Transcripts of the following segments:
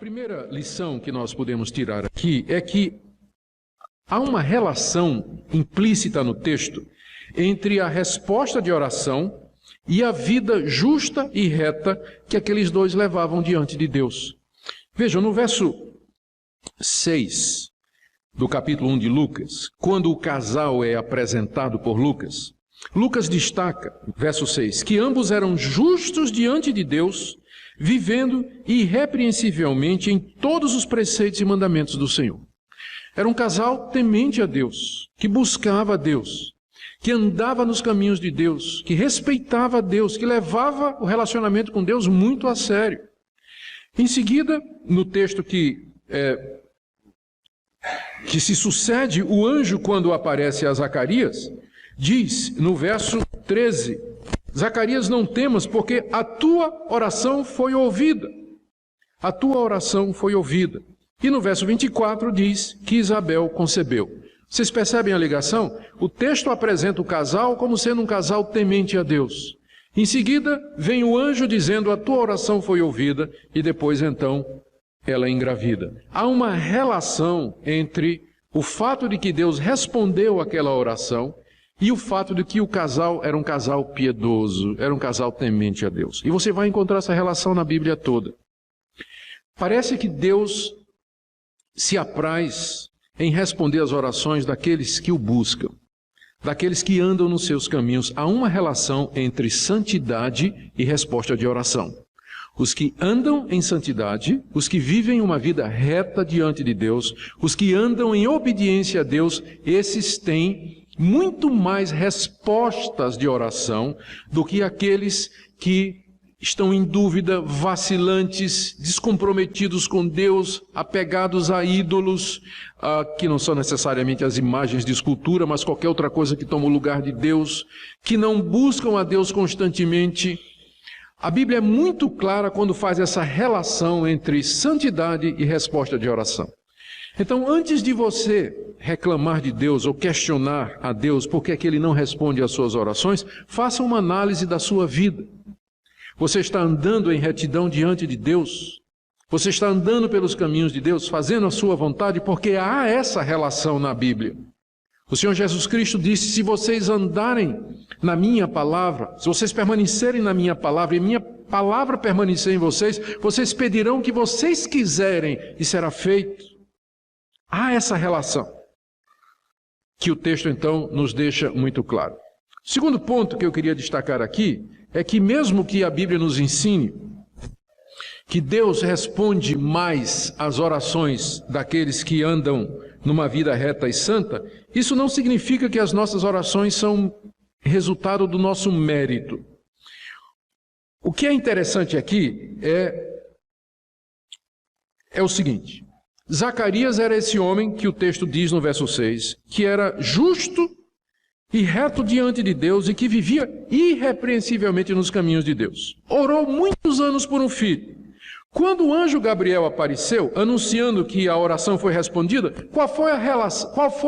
primeira lição que nós podemos tirar aqui é que há uma relação implícita no texto entre a resposta de oração e a vida justa e reta que aqueles dois levavam diante de Deus. Vejam, no verso 6 do capítulo 1 de Lucas, quando o casal é apresentado por Lucas, Lucas destaca, verso 6, que ambos eram justos diante de Deus, vivendo irrepreensivelmente em todos os preceitos e mandamentos do Senhor. Era um casal temente a Deus, que buscava a Deus, que andava nos caminhos de Deus, que respeitava a Deus, que levava o relacionamento com Deus muito a sério. Em seguida, no texto que se sucede, o anjo, quando aparece a Zacarias, diz no verso 13, Zacarias, não temas, porque a tua oração foi ouvida. A tua oração foi ouvida. E no verso 24 diz que Isabel concebeu. Vocês percebem a ligação? O texto apresenta o casal como sendo um casal temente a Deus. Em seguida, vem o anjo dizendo, a tua oração foi ouvida, e depois, então, ela é engravida. Há uma relação entre o fato de que Deus respondeu àquela oração e o fato de que o casal era um casal piedoso, era um casal temente a Deus. E você vai encontrar essa relação na Bíblia toda. Parece que Deus se apraz em responder às orações daqueles que o buscam, daqueles que andam nos seus caminhos. Há uma relação entre santidade e resposta de oração. Os que andam em santidade, os que vivem uma vida reta diante de Deus, os que andam em obediência a Deus, esses têm muito mais respostas de oração do que aqueles que estão em dúvida, vacilantes, descomprometidos com Deus, apegados a ídolos, que não são necessariamente as imagens de escultura, mas qualquer outra coisa que toma o lugar de Deus, que não buscam a Deus constantemente. A Bíblia é muito clara quando faz essa relação entre santidade e resposta de oração. Então, antes de você reclamar de Deus ou questionar a Deus porque é que Ele não responde às suas orações, faça uma análise da sua vida. Você está andando em retidão diante de Deus? Você está andando pelos caminhos de Deus, fazendo a sua vontade? Porque há essa relação na Bíblia. O Senhor Jesus Cristo disse, se vocês andarem na minha palavra, se vocês permanecerem na minha palavra e minha palavra permanecer em vocês, vocês pedirão o que vocês quiserem e será feito. Há essa relação que o texto, então, nos deixa muito claro. O segundo ponto que eu queria destacar aqui é que mesmo que a Bíblia nos ensine que Deus responde mais às orações daqueles que andam numa vida reta e santa, isso não significa que as nossas orações são resultado do nosso mérito. O que é interessante aqui é o seguinte. Zacarias era esse homem que o texto diz no verso 6, que era justo e reto diante de Deus e que vivia irrepreensivelmente nos caminhos de Deus. Orou muitos anos por um filho. Quando o anjo Gabriel apareceu, anunciando que a oração foi respondida, qual foi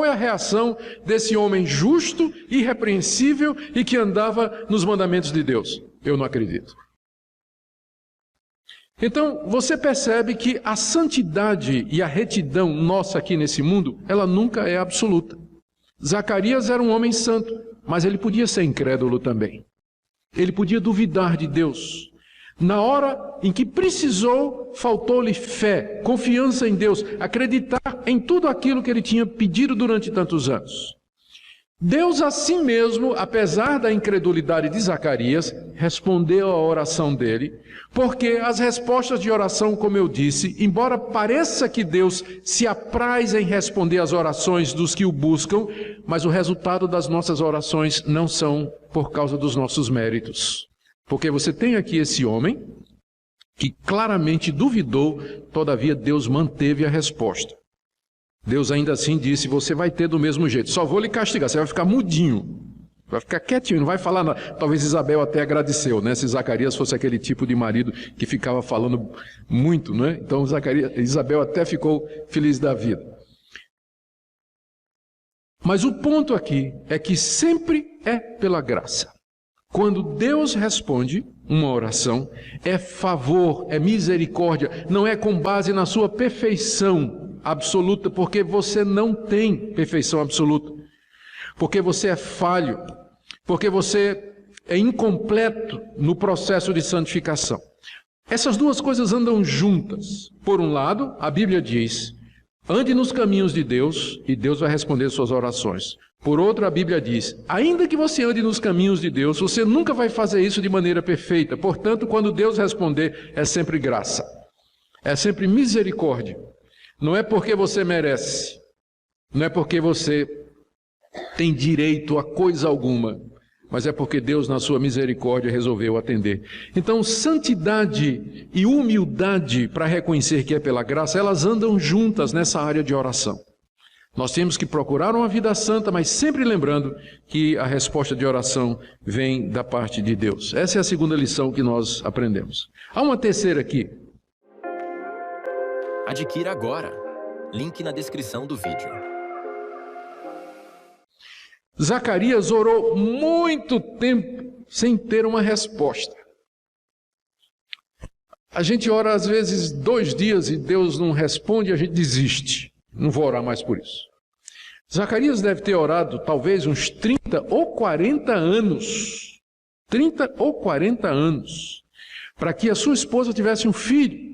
a reação desse homem justo, irrepreensível e que andava nos mandamentos de Deus? Eu não acredito. Então, você percebe que a santidade e a retidão nossa aqui nesse mundo, ela nunca é absoluta. Zacarias era um homem santo, mas ele podia ser incrédulo também. Ele podia duvidar de Deus. Na hora em que precisou, faltou-lhe fé, confiança em Deus, acreditar em tudo aquilo que ele tinha pedido durante tantos anos. Deus, assim mesmo, apesar da incredulidade de Zacarias, respondeu à oração dele, porque as respostas de oração, como eu disse, embora pareça que Deus se apraz em responder às orações dos que o buscam, mas o resultado das nossas orações não são por causa dos nossos méritos. Porque você tem aqui esse homem que claramente duvidou, todavia Deus manteve a resposta. Deus ainda assim disse, você vai ter do mesmo jeito, só vou lhe castigar, você vai ficar mudinho, vai ficar quietinho, não vai falar nada. Talvez Isabel até agradeceu, né? Se Zacarias fosse aquele tipo de marido que ficava falando muito, né? Então Isabel até ficou feliz da vida. Mas o ponto aqui é que sempre é pela graça. Quando Deus responde uma oração, é favor, é misericórdia, não é com base na sua perfeição absoluta, porque você não tem perfeição absoluta, porque você é falho, porque você é incompleto no processo de santificação. Essas duas coisas andam juntas. Por um lado, a Bíblia diz: ande nos caminhos de Deus e Deus vai responder suas orações. Por outro, a Bíblia diz: ainda que você ande nos caminhos de Deus, você nunca vai fazer isso de maneira perfeita. Portanto, quando Deus responder, é sempre graça, é sempre misericórdia. Não é porque você merece, não é porque você tem direito a coisa alguma, mas é porque Deus, na sua misericórdia, resolveu atender. Então, santidade e humildade para reconhecer que é pela graça, elas andam juntas nessa área de oração. Nós temos que procurar uma vida santa, mas sempre lembrando que a resposta de oração vem da parte de Deus. Essa é a segunda lição que nós aprendemos. Há uma terceira aqui. Adquira agora. Link na descrição do vídeo. Zacarias orou muito tempo sem ter uma resposta. A gente ora às vezes 2 dias e Deus não responde e a gente desiste. Não vou orar mais por isso. Zacarias deve ter orado talvez uns 30 ou 40 anos. 30 ou 40 anos. Para que a sua esposa tivesse um filho.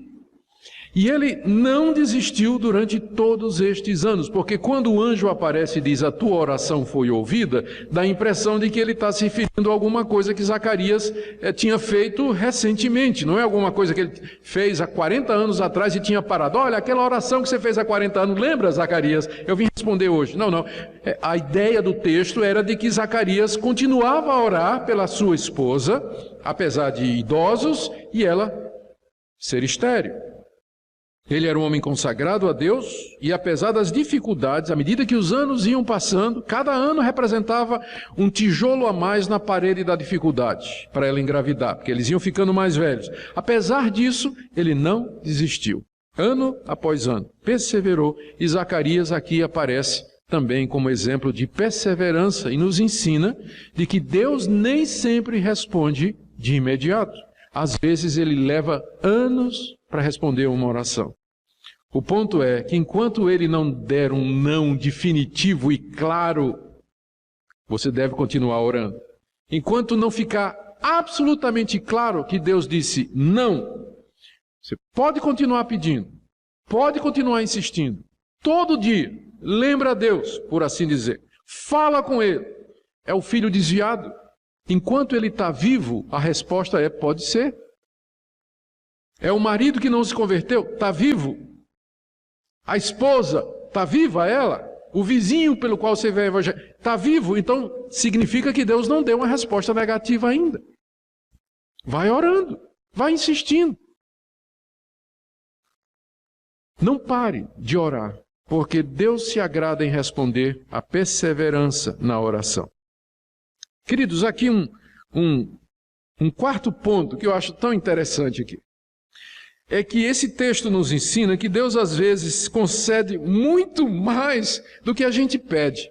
E ele não desistiu durante todos estes anos, porque quando o anjo aparece e diz: a tua oração foi ouvida, dá a impressão de que ele está se referindo a alguma coisa que Zacarias tinha feito recentemente, não é alguma coisa que ele fez há 40 anos atrás e tinha parado. Olha, aquela oração que você fez há 40 anos, lembra, Zacarias? Eu vim responder hoje. Não. A ideia do texto era de que Zacarias continuava a orar pela sua esposa, apesar de idosos, e ela ser estéril. Ele era um homem consagrado a Deus e, apesar das dificuldades, à medida que os anos iam passando, cada ano representava um tijolo a mais na parede da dificuldade para ela engravidar, porque eles iam ficando mais velhos. Apesar disso, ele não desistiu. Ano após ano, perseverou, e Zacarias aqui aparece também como exemplo de perseverança e nos ensina de que Deus nem sempre responde de imediato. Às vezes ele leva anos para responder uma oração. O ponto é que enquanto ele não der um não definitivo e claro, você deve continuar orando. Enquanto não ficar absolutamente claro que Deus disse não, você pode continuar pedindo, pode continuar insistindo. Todo dia, lembra a Deus, por assim dizer. Fala com Ele. É o filho desviado. Enquanto ele está vivo, a resposta é: pode ser. É o marido que não se converteu, está vivo. A esposa, está viva ela? O vizinho pelo qual você vê o evangelho, está vivo? Então, significa que Deus não deu uma resposta negativa ainda. Vai orando, vai insistindo. Não pare de orar, porque Deus se agrada em responder a perseverança na oração. Queridos, aqui um quarto ponto que eu acho tão interessante aqui. É que esse texto nos ensina que Deus às vezes concede muito mais do que a gente pede.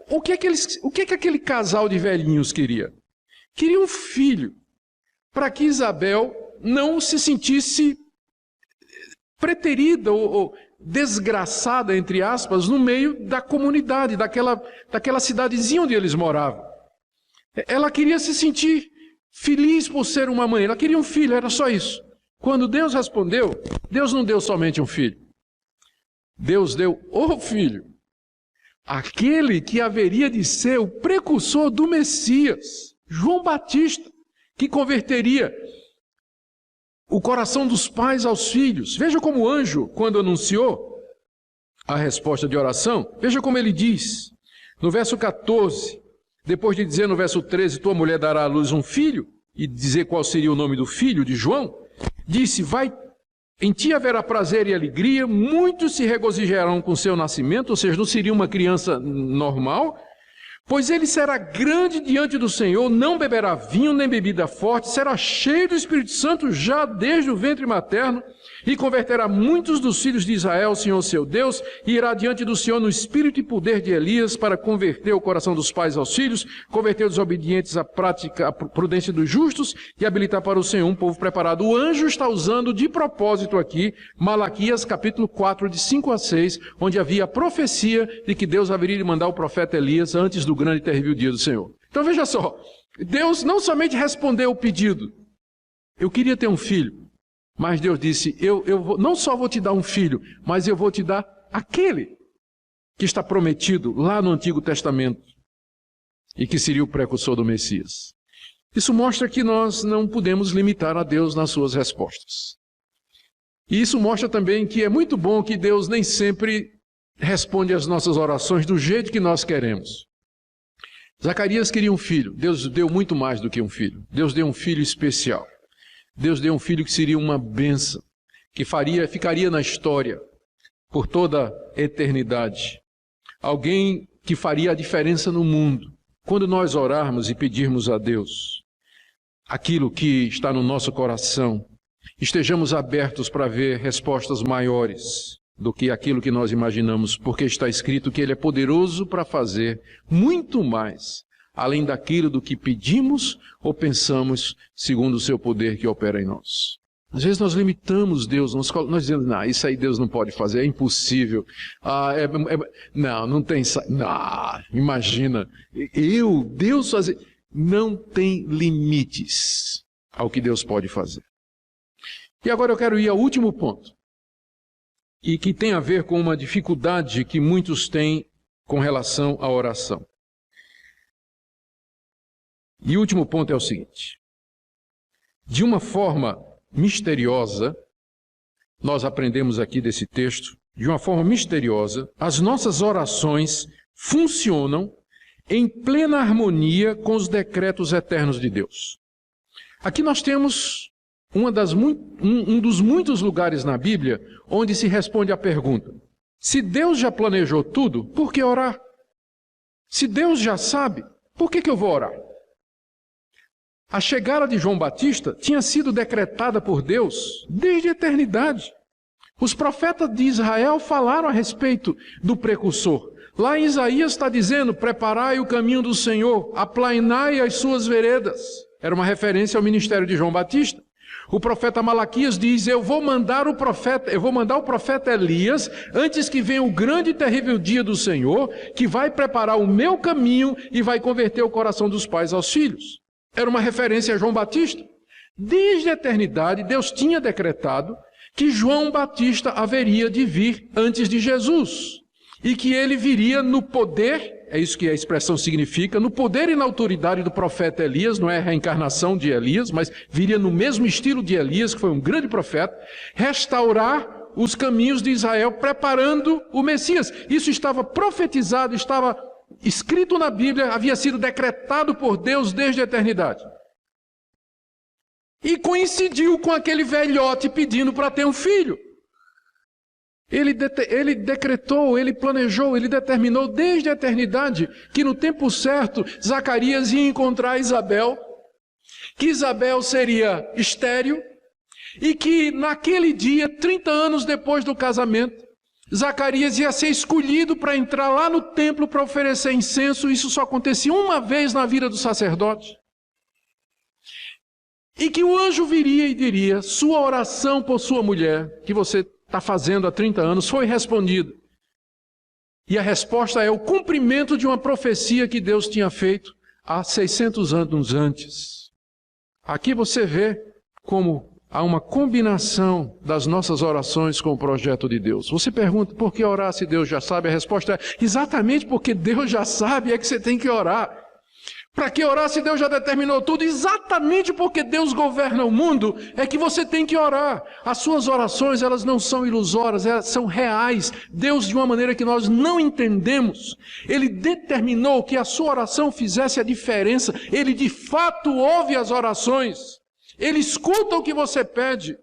O que é que aquele casal de velhinhos queria? Queria um filho, para que Isabel não se sentisse preterida ou desgraçada, entre aspas, no meio da comunidade, daquela cidadezinha onde eles moravam. Ela queria se sentir feliz por ser uma mãe, ela queria um filho, era só isso. Quando Deus respondeu, Deus não deu somente um filho. Deus deu o filho. Aquele que haveria de ser o precursor do Messias, João Batista, que converteria o coração dos pais aos filhos. Veja como o anjo, quando anunciou a resposta de oração, veja como ele diz, no verso 14, depois de dizer no verso 13, tua mulher dará à luz um filho, e dizer qual seria o nome do filho de João, disse: em ti haverá prazer e alegria, muitos se regozijarão com seu nascimento, ou seja, não seria uma criança normal, Pois ele será grande diante do Senhor, não beberá vinho nem bebida forte, será cheio do Espírito Santo já desde o ventre materno, e converterá muitos dos filhos de Israel ao Senhor seu Deus, e irá diante do Senhor no espírito e poder de Elias, para converter o coração dos pais aos filhos, converter os obedientes à prática, à prudência dos justos, e habilitar para o Senhor um povo preparado. O anjo está usando de propósito aqui, Malaquias capítulo 4, de 5 a 6, onde havia a profecia de que Deus haveria de mandar o profeta Elias antes do grande e terrível dia do Senhor. Então veja só, Deus não somente respondeu o pedido, eu queria ter um filho, mas Deus disse, não só vou te dar um filho, mas eu vou te dar aquele que está prometido lá no Antigo Testamento e que seria o precursor do Messias. Isso mostra que nós não podemos limitar a Deus nas suas respostas. E isso mostra também que é muito bom que Deus nem sempre responde às nossas orações do jeito que nós queremos. Zacarias queria um filho, Deus deu muito mais do que um filho. Deus deu um filho especial. Deus deu um filho que seria uma bênção, que ficaria na história por toda a eternidade. Alguém que faria a diferença no mundo. Quando nós orarmos e pedirmos a Deus aquilo que está no nosso coração, estejamos abertos para ver respostas maiores do que aquilo que nós imaginamos, porque está escrito que Ele é poderoso para fazer muito mais, além daquilo do que pedimos ou pensamos, segundo o seu poder que opera em nós. Às vezes nós limitamos Deus, nós dizemos, não, isso aí Deus não pode fazer, é impossível. Não tem... imagina, Deus fazer... Não tem limites ao que Deus pode fazer. E agora eu quero ir ao último ponto, e que tem a ver com uma dificuldade que muitos têm com relação à oração. E o último ponto é o seguinte: de uma forma misteriosa, nós aprendemos aqui desse texto, de uma forma misteriosa, as nossas orações funcionam em plena harmonia com os decretos eternos de Deus. Aqui nós temos um dos muitos lugares na Bíblia onde se responde à pergunta: se Deus já planejou tudo, por que orar? Se Deus já sabe, por que eu vou orar? A chegada de João Batista tinha sido decretada por Deus desde a eternidade. Os profetas de Israel falaram a respeito do precursor. Lá em Isaías está dizendo, preparai o caminho do Senhor, aplainai as suas veredas. Era uma referência ao ministério de João Batista. O profeta Malaquias diz, eu vou mandar o profeta Elias, antes que venha o grande e terrível dia do Senhor, que vai preparar o meu caminho e vai converter o coração dos pais aos filhos. Era uma referência a João Batista. Desde a eternidade, Deus tinha decretado que João Batista haveria de vir antes de Jesus. E que ele viria no poder, é isso que a expressão significa, no poder e na autoridade do profeta Elias, não é a reencarnação de Elias, mas viria no mesmo estilo de Elias, que foi um grande profeta, restaurar os caminhos de Israel, preparando o Messias. Isso estava profetizado, estava escrito na Bíblia, havia sido decretado por Deus desde a eternidade. E coincidiu com aquele velhote pedindo para ter um filho. Ele decretou, ele planejou, ele determinou desde a eternidade que no tempo certo Zacarias ia encontrar Isabel, que Isabel seria estéril e que naquele dia, 30 anos depois do casamento, Zacarias ia ser escolhido para entrar lá no templo para oferecer incenso. Isso só acontecia uma vez na vida do sacerdote. E que o anjo viria e diria, sua oração por sua mulher, que você está fazendo há 30 anos, foi respondida. E a resposta é o cumprimento de uma profecia que Deus tinha feito há 600 anos antes. Aqui você vê como há uma combinação das nossas orações com o projeto de Deus. Você pergunta, por que orar se Deus já sabe? A resposta é, exatamente porque Deus já sabe é que você tem que orar. Para que orar se Deus já determinou tudo? Exatamente porque Deus governa o mundo, é que você tem que orar. As suas orações, elas não são ilusórias, elas são reais. Deus, de uma maneira que nós não entendemos, Ele determinou que a sua oração fizesse a diferença. Ele de fato ouve as orações. Ele escuta o que você pede.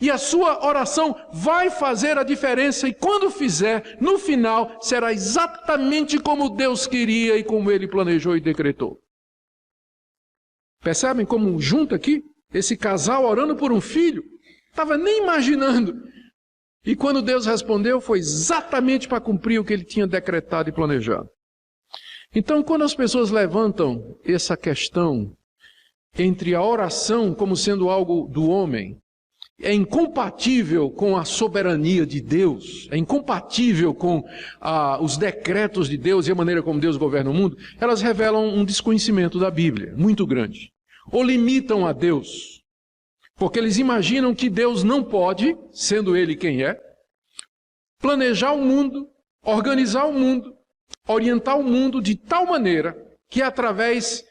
E a sua oração vai fazer a diferença, e quando fizer, no final, será exatamente como Deus queria e como Ele planejou e decretou. Percebem como junta aqui? Esse casal orando por um filho, estava nem imaginando. E quando Deus respondeu, foi exatamente para cumprir o que Ele tinha decretado e planejado. Então, quando as pessoas levantam essa questão entre a oração como sendo algo do homem, é incompatível com a soberania de Deus, é incompatível com os decretos de Deus e a maneira como Deus governa o mundo, elas revelam um desconhecimento da Bíblia muito grande. Ou limitam a Deus, porque eles imaginam que Deus não pode, sendo Ele quem é, planejar o mundo, organizar o mundo, orientar o mundo de tal maneira que através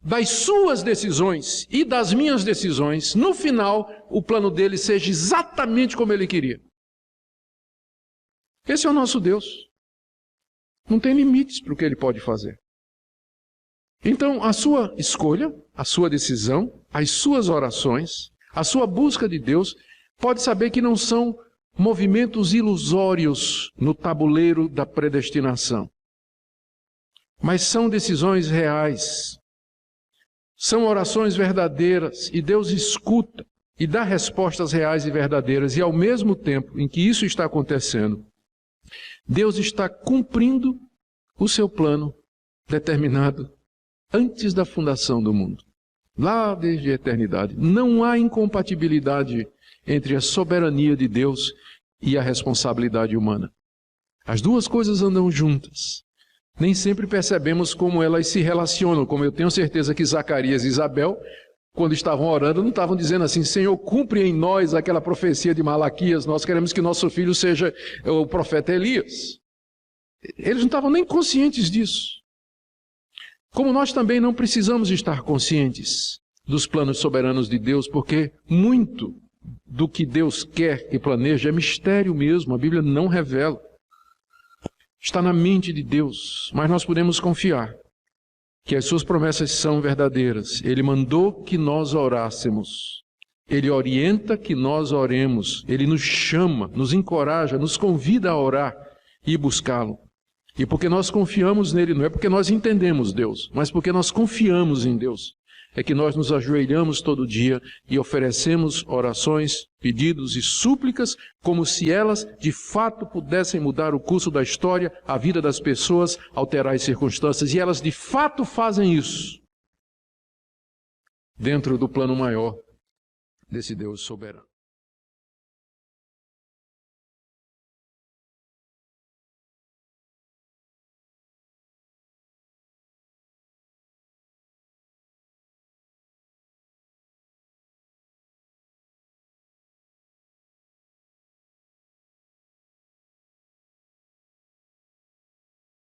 das suas decisões e das minhas decisões, no final, o plano dele seja exatamente como ele queria. Esse é o nosso Deus. Não tem limites para o que ele pode fazer. Então, a sua escolha, a sua decisão, as suas orações, a sua busca de Deus, pode saber que não são movimentos ilusórios no tabuleiro da predestinação, mas são decisões reais. São orações verdadeiras e Deus escuta e dá respostas reais e verdadeiras. E ao mesmo tempo em que isso está acontecendo, Deus está cumprindo o seu plano determinado antes da fundação do mundo. Lá desde a eternidade. Não há incompatibilidade entre a soberania de Deus e a responsabilidade humana. As duas coisas andam juntas. Nem sempre percebemos como elas se relacionam, como eu tenho certeza que Zacarias e Isabel, quando estavam orando, não estavam dizendo assim: Senhor, cumpre em nós aquela profecia de Malaquias, nós queremos que nosso filho seja o profeta Elias. Eles não estavam nem conscientes disso. Como nós também não precisamos estar conscientes dos planos soberanos de Deus, porque muito do que Deus quer e planeja é mistério mesmo, a Bíblia não revela. Está na mente de Deus, mas nós podemos confiar que as suas promessas são verdadeiras. Ele mandou que nós orássemos. Ele orienta que nós oremos. Ele nos chama, nos encoraja, nos convida a orar e buscá-lo. E porque nós confiamos nele, não é porque nós entendemos Deus, mas porque nós confiamos em Deus, é que nós nos ajoelhamos todo dia e oferecemos orações, pedidos e súplicas, como se elas de fato pudessem mudar o curso da história, a vida das pessoas, alterar as circunstâncias, e elas de fato fazem isso dentro do plano maior desse Deus soberano.